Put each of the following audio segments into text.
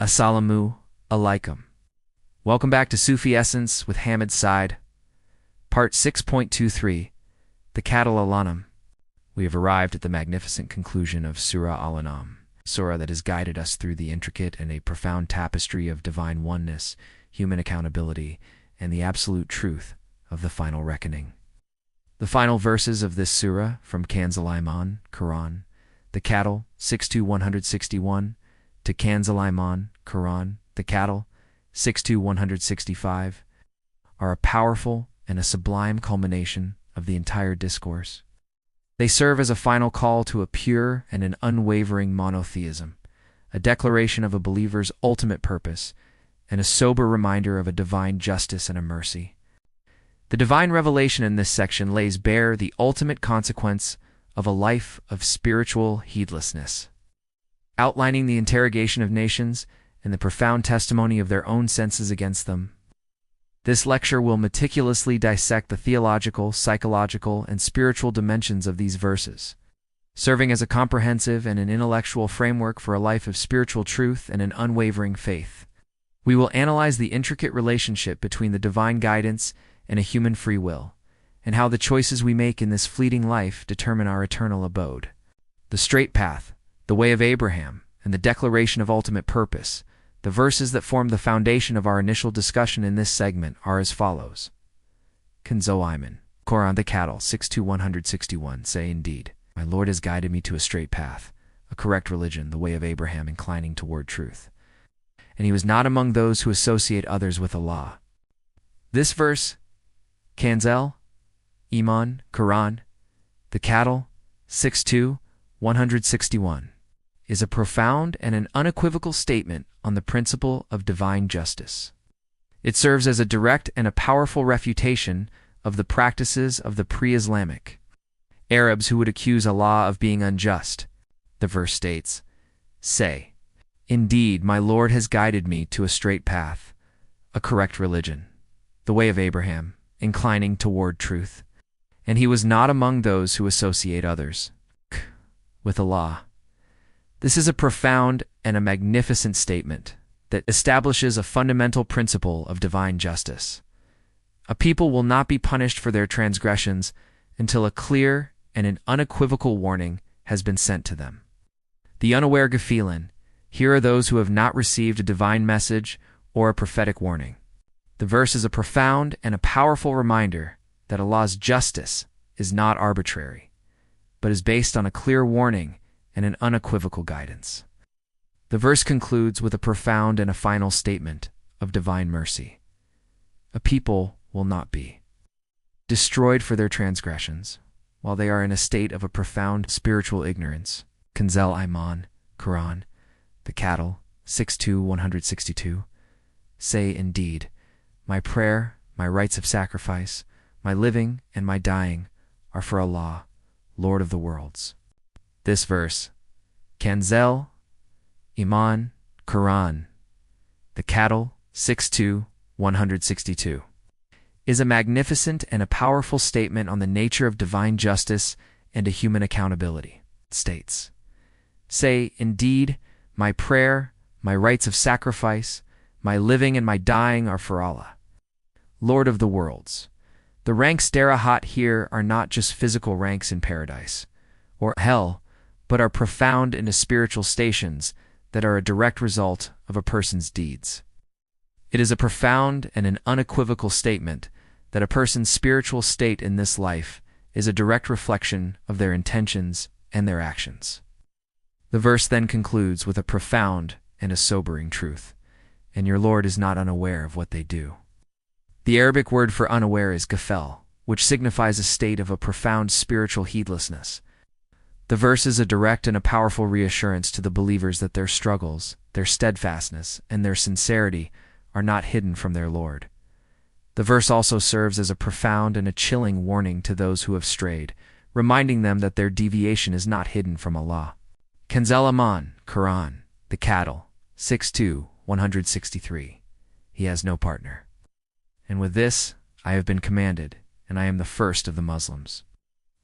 Assalamu alaikum. Welcome back to Sufi Essence with Hammad Syed, Part 6.23, The Cattle Al-An'am. We have arrived at the magnificent conclusion of Surah Al-An'am, surah that has guided us through the intricate and a profound tapestry of divine oneness, human accountability, and the absolute truth of the final reckoning. The final verses of this surah from Kanzul Iman, Quran, the cattle, 6-161, to Kanzul Iman, Quran, the cattle, 6-165, are a powerful and a sublime culmination of the entire discourse. They serve as a final call to a pure and an unwavering monotheism, a declaration of a believer's ultimate purpose, and a sober reminder of a divine justice and a mercy. The divine revelation in this section lays bare the ultimate consequence of a life of spiritual heedlessness, outlining the interrogation of nations and the profound testimony of their own senses against them. This lecture will meticulously dissect the theological, psychological, and spiritual dimensions of these verses, serving as a comprehensive and an intellectual framework for a life of spiritual truth and an unwavering faith. We will analyze the intricate relationship between the divine guidance and a human free will, and how the choices we make in this fleeting life determine our eternal abode. The straight path, the way of Abraham, and the declaration of ultimate purpose. The verses that form the foundation of our initial discussion in this segment are as follows. Kanzul Iman, Quran, the cattle, 6-161, say, "Indeed, my Lord has guided me to a straight path, a correct religion, the way of Abraham, inclining toward truth. And he was not among those who associate others with Allah." This verse, Kanzul Iman, Quran, the cattle, 6-161, is a profound and an unequivocal statement on the principle of divine justice. It serves as a direct and a powerful refutation of the practices of the pre-Islamic Arabs who would accuse Allah of being unjust. The verse states, "Say, indeed, my Lord has guided me to a straight path, a correct religion, the way of Abraham, inclining toward truth. And he was not among those who associate others with Allah." This is a profound and a magnificent statement that establishes a fundamental principle of divine justice. A people will not be punished for their transgressions until a clear and an unequivocal warning has been sent to them. The unaware Gafilin, here are those who have not received a divine message or a prophetic warning. The verse is a profound and a powerful reminder that Allah's justice is not arbitrary, but is based on a clear warning and an unequivocal guidance. The verse concludes with a profound and a final statement of divine mercy. A people will not be destroyed for their transgressions, while they are in a state of a profound spiritual ignorance. Kanzul Iman, Quran, the cattle, 6-162, say, "Indeed, my prayer, my rites of sacrifice, my living and my dying are for Allah, Lord of the worlds." This verse, Kanzul Iman, Quran, the cattle, 6-162, is a magnificent and a powerful statement on the nature of divine justice and a human accountability. It states, "Say, indeed, my prayer, my rites of sacrifice, my living and my dying are for Allah, Lord of the worlds." The ranks darahat here are not just physical ranks in paradise or hell, but are profound into spiritual stations that are a direct result of a person's deeds. It is a profound and an unequivocal statement that a person's spiritual state in this life is a direct reflection of their intentions and their actions. The verse then concludes with a profound and a sobering truth, "And your Lord is not unaware of what they do." The Arabic word for unaware is ghafel, which signifies a state of a profound spiritual heedlessness. The verse is a direct and a powerful reassurance to the believers that their struggles, their steadfastness, and their sincerity are not hidden from their Lord. The verse also serves as a profound and a chilling warning to those who have strayed, reminding them that their deviation is not hidden from Allah. Kanzul Iman, Quran, the cattle, 6-163, he has no partner. And with this I have been commanded, and I am the first of the Muslims.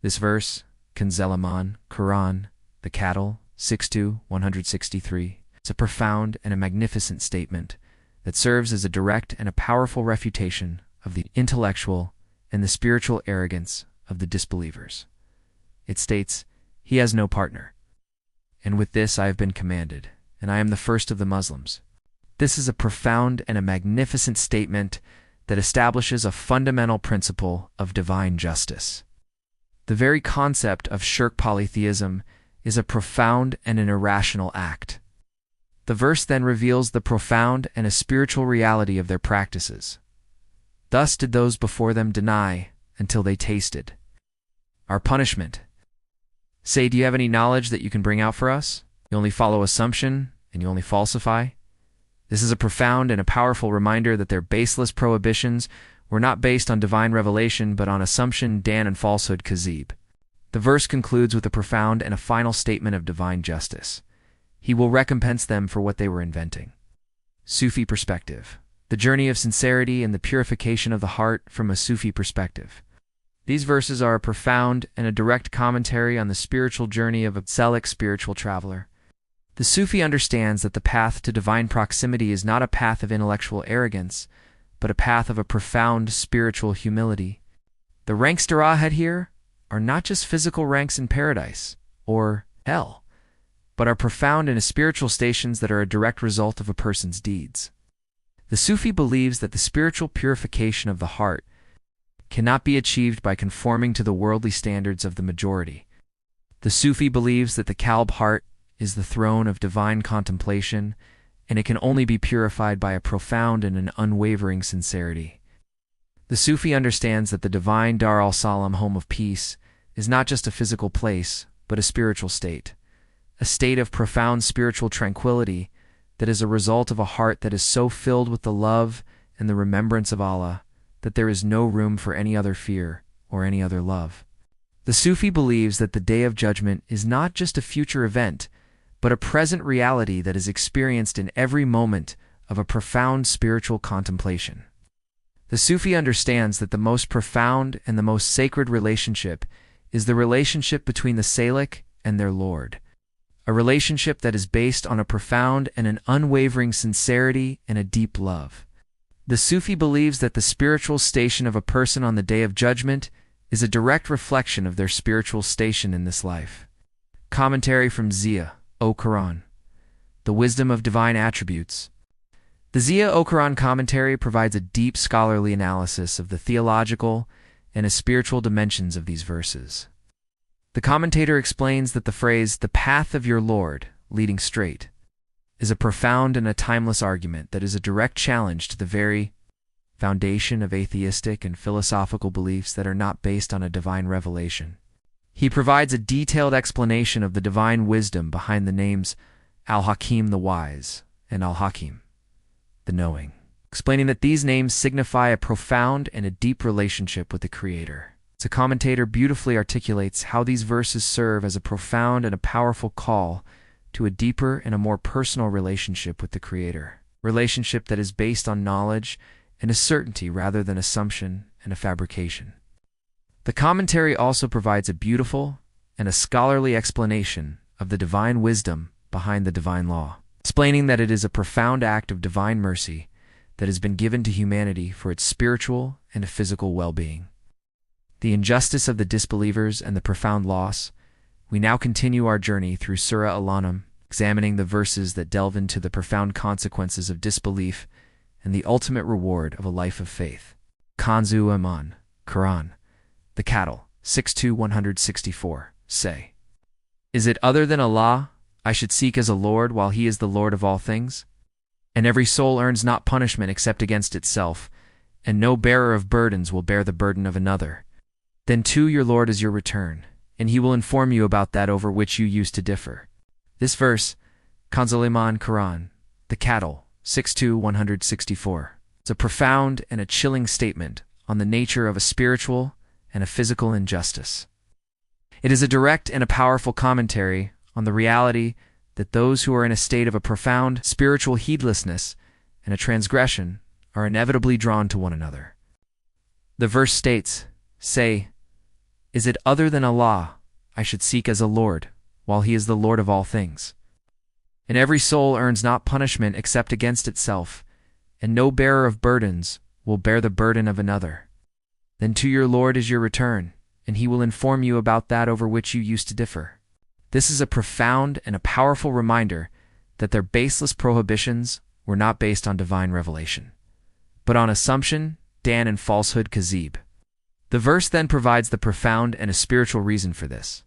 This verse, Kanzul Iman, Quran, the cattle, 6-163, It's a profound and a magnificent statement that serves as a direct and a powerful refutation of the intellectual and the spiritual arrogance of the disbelievers. It states, "He has no partner. And with this I have been commanded, and I am the first of the Muslims." This is a profound and a magnificent statement that establishes a fundamental principle of divine justice. The very concept of shirk polytheism is a profound and an irrational act. The verse then reveals the profound and a spiritual reality of their practices. Thus did those before them deny until they tasted. Our punishment. Say, do you have any knowledge that you can bring out for us? You only follow assumption and you only falsify? This is a profound and a powerful reminder that their baseless prohibitions were not based on divine revelation but on assumption, dan, and falsehood, kazib. The verse concludes with a profound and a final statement of divine justice. He will recompense them for what they were inventing. Sufi perspective. The journey of sincerity and the purification of the heart from a Sufi perspective. These verses are a profound and a direct commentary on the spiritual journey of a Selic spiritual traveler. The Sufi understands that the path to divine proximity is not a path of intellectual arrogance, but a path of a profound spiritual humility. The ranks Dara had here are not just physical ranks in paradise or hell, but are profound and spiritual stations that are a direct result of a person's deeds. The Sufi believes that the spiritual purification of the heart cannot be achieved by conforming to the worldly standards of the majority. The Sufi believes that the Kalb heart is the throne of divine contemplation, and it can only be purified by a profound and an unwavering sincerity. The Sufi understands that the divine Dar al-Salam, home of peace, is not just a physical place, but a spiritual state, a state of profound spiritual tranquility that is a result of a heart that is so filled with the love and the remembrance of Allah that there is no room for any other fear or any other love. The Sufi believes that the Day of Judgment is not just a future event, but a present reality that is experienced in every moment of a profound spiritual contemplation. The Sufi understands that the most profound and the most sacred relationship is the relationship between the Salik and their Lord, a relationship that is based on a profound and an unwavering sincerity and a deep love. The Sufi believes that the spiritual station of a person on the Day of Judgment is a direct reflection of their spiritual station in this life. Commentary from Zia, O Quran. The Wisdom of Divine Attributes. The Zia O Quran commentary provides a deep scholarly analysis of the theological and the spiritual dimensions of these verses. The commentator explains that the phrase, "the path of your Lord, leading straight," is a profound and a timeless argument that is a direct challenge to the very foundation of atheistic and philosophical beliefs that are not based on a divine revelation. He provides a detailed explanation of the divine wisdom behind the names Al-Hakim, the Wise, and Al-Hakim, the Knowing, explaining that these names signify a profound and a deep relationship with the Creator. The commentator beautifully articulates how these verses serve as a profound and a powerful call to a deeper and a more personal relationship with the Creator, relationship that is based on knowledge and a certainty rather than assumption and a fabrication. The commentary also provides a beautiful and a scholarly explanation of the divine wisdom behind the divine law, explaining that it is a profound act of divine mercy that has been given to humanity for its spiritual and physical well-being. The injustice of the disbelievers and the profound loss. We now continue our journey through Surah Al-An'am, examining the verses that delve into the profound consequences of disbelief and the ultimate reward of a life of faith. Kanzul Iman, Quran. The Cattle, 6-164, say, "Is it other than Allah I should seek as a Lord while He is the Lord of all things? And every soul earns not punishment except against itself, and no bearer of burdens will bear the burden of another. Then to your Lord is your return, and He will inform you about that over which you used to differ." This verse, Kanzul Iman, Quran, The Cattle, 6-164, is a profound and a chilling statement on the nature of a spiritual and a physical injustice. It is a direct and a powerful commentary on the reality that those who are in a state of a profound spiritual heedlessness and a transgression are inevitably drawn to one another. The verse states, "Say, is it other than Allah I should seek as a Lord, while He is the Lord of all things?" And every soul earns not punishment except against itself, and no bearer of burdens will bear the burden of another. Then to your Lord is your return, and he will inform you about that over which you used to differ. This is a profound and a powerful reminder that their baseless prohibitions were not based on divine revelation, but on assumption, dan, and falsehood kazib. The verse then provides the profound and a spiritual reason for this.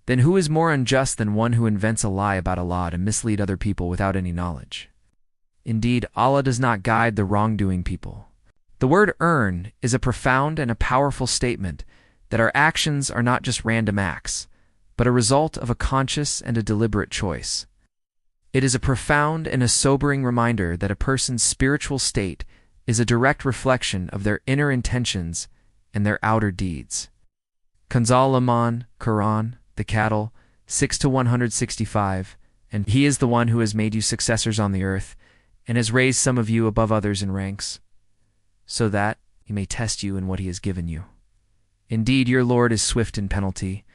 Then who is more unjust than one who invents a lie about Allah to mislead other people without any knowledge? Indeed, Allah does not guide the wrongdoing people. The word earn is a profound and a powerful statement that our actions are not just random acts, but a result of a conscious and a deliberate choice. It is a profound and a sobering reminder that a person's spiritual state is a direct reflection of their inner intentions and their outer deeds. Kanzul Iman, Quran, the cattle, 6-165, and he is the one who has made you successors on the earth, and has raised some of you above others in ranks, so that he may test you in what he has given you. Indeed, your Lord is swift in penalty,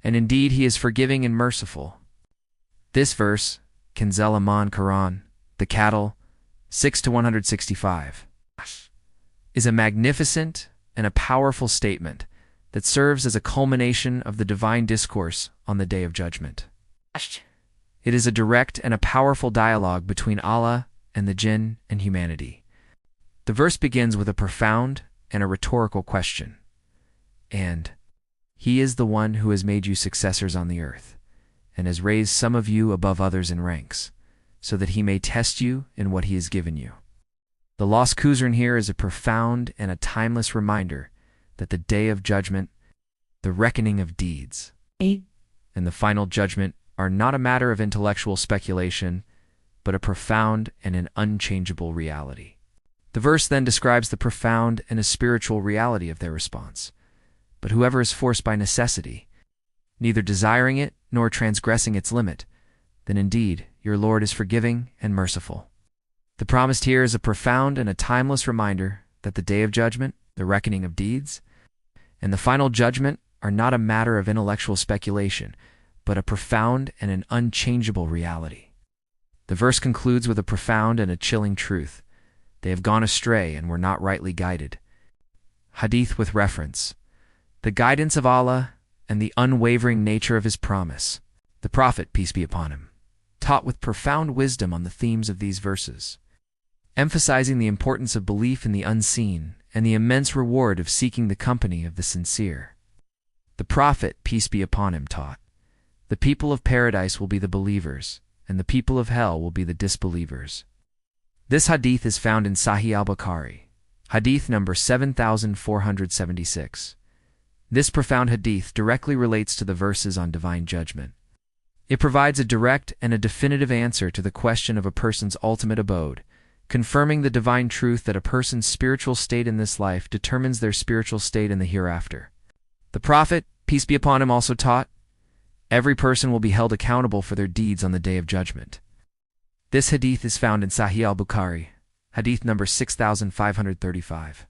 and indeed he is forgiving and merciful. This verse, Kanzul Iman Quran, the cattle, 6-165, is a magnificent and a powerful statement that serves as a culmination of the divine discourse on the Day of Judgment. It is a direct and a powerful dialogue between Allah and the jinn and humanity. The verse begins with a profound and a rhetorical question. And he is the one who has made you successors on the earth, and has raised some of you above others in ranks, so that he may test you in what he has given you. The Lost Kuzran here is a profound and a timeless reminder that the Day of Judgment, the reckoning of deeds, and the final judgment are not a matter of intellectual speculation, but a profound and an unchangeable reality. The verse then describes the profound and a spiritual reality of their response. But whoever is forced by necessity, neither desiring it nor transgressing its limit, then indeed your Lord is forgiving and merciful. The promised here is a profound and a timeless reminder that the Day of Judgment, the reckoning of deeds, and the final judgment are not a matter of intellectual speculation, but a profound and an unchangeable reality. The verse concludes with a profound and a chilling truth. They have gone astray and were not rightly guided. Hadith with reference. The guidance of Allah and the unwavering nature of his promise. The Prophet, peace be upon him, taught with profound wisdom on the themes of these verses, emphasizing the importance of belief in the unseen and the immense reward of seeking the company of the sincere. The Prophet, peace be upon him, taught, the people of paradise will be the believers, and the people of hell will be the disbelievers. This hadith is found in Sahih al-Bukhari, hadith number 7476. This profound hadith directly relates to the verses on divine judgment. It provides a direct and a definitive answer to the question of a person's ultimate abode, confirming the divine truth that a person's spiritual state in this life determines their spiritual state in the hereafter. The Prophet, peace be upon him, also taught, every person will be held accountable for their deeds on the Day of Judgment. This hadith is found in Sahih al-Bukhari, hadith number 6535.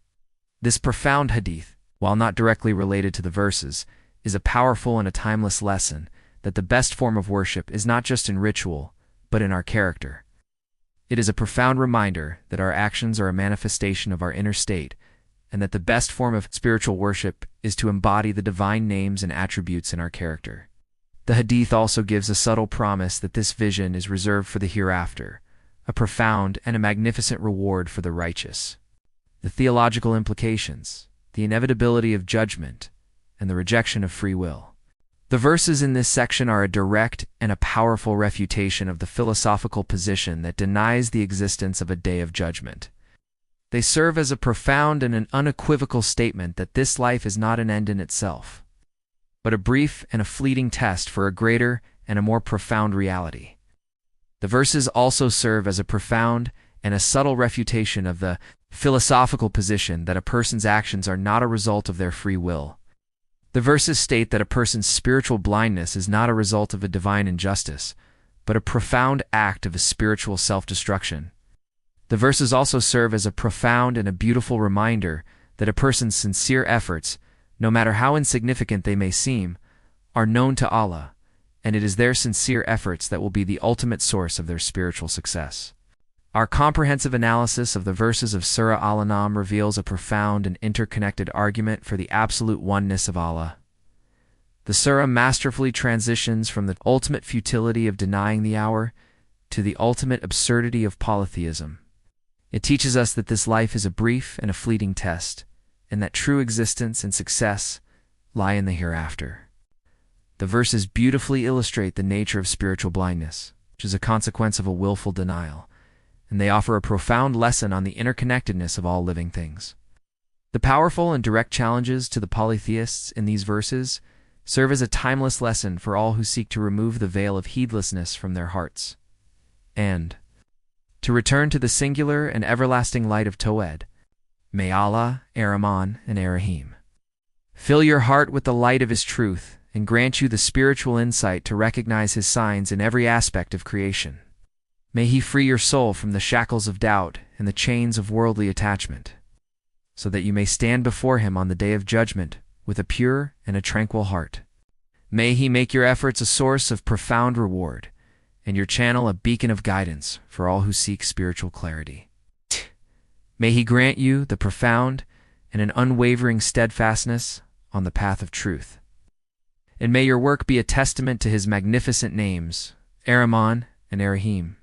This profound hadith, while not directly related to the verses, is a powerful and a timeless lesson that the best form of worship is not just in ritual, but in our character. It is a profound reminder that our actions are a manifestation of our inner state, and that the best form of spiritual worship is to embody the divine names and attributes in our character. The hadith also gives a subtle promise that this vision is reserved for the hereafter, a profound and a magnificent reward for the righteous. The theological implications, the inevitability of judgment, and the rejection of free will. The verses in this section are a direct and a powerful refutation of the philosophical position that denies the existence of a day of judgment. They serve as a profound and an unequivocal statement that this life is not an end in itself, but a brief and a fleeting test for a greater and a more profound reality. The verses also serve as a profound and a subtle refutation of the philosophical position that a person's actions are not a result of their free will. The verses state that a person's spiritual blindness is not a result of a divine injustice, but a profound act of a spiritual self-destruction. The verses also serve as a profound and a beautiful reminder that a person's sincere efforts, no matter how insignificant they may seem, are known to Allah, and it is their sincere efforts that will be the ultimate source of their spiritual success. Our comprehensive analysis of the verses of Surah Al-An'am reveals a profound and interconnected argument for the absolute oneness of Allah. The surah masterfully transitions from the ultimate futility of denying the hour to the ultimate absurdity of polytheism. It teaches us that this life is a brief and a fleeting test, and that true existence and success lie in the hereafter. The verses beautifully illustrate the nature of spiritual blindness, which is a consequence of a willful denial, and they offer a profound lesson on the interconnectedness of all living things. The powerful and direct challenges to the polytheists in these verses serve as a timeless lesson for all who seek to remove the veil of heedlessness from their hearts, and to return to the singular and everlasting light of Tawhid. May Allah, Iman, and Rahim fill your heart with the light of His truth and grant you the spiritual insight to recognize His signs in every aspect of creation. May He free your soul from the shackles of doubt and the chains of worldly attachment, so that you may stand before Him on the day of judgment with a pure and a tranquil heart. May He make your efforts a source of profound reward, and your channel a beacon of guidance for all who seek spiritual clarity. May He grant you the profound and an unwavering steadfastness on the path of truth. And may your work be a testament to His magnificent names, Rahman and Rahim.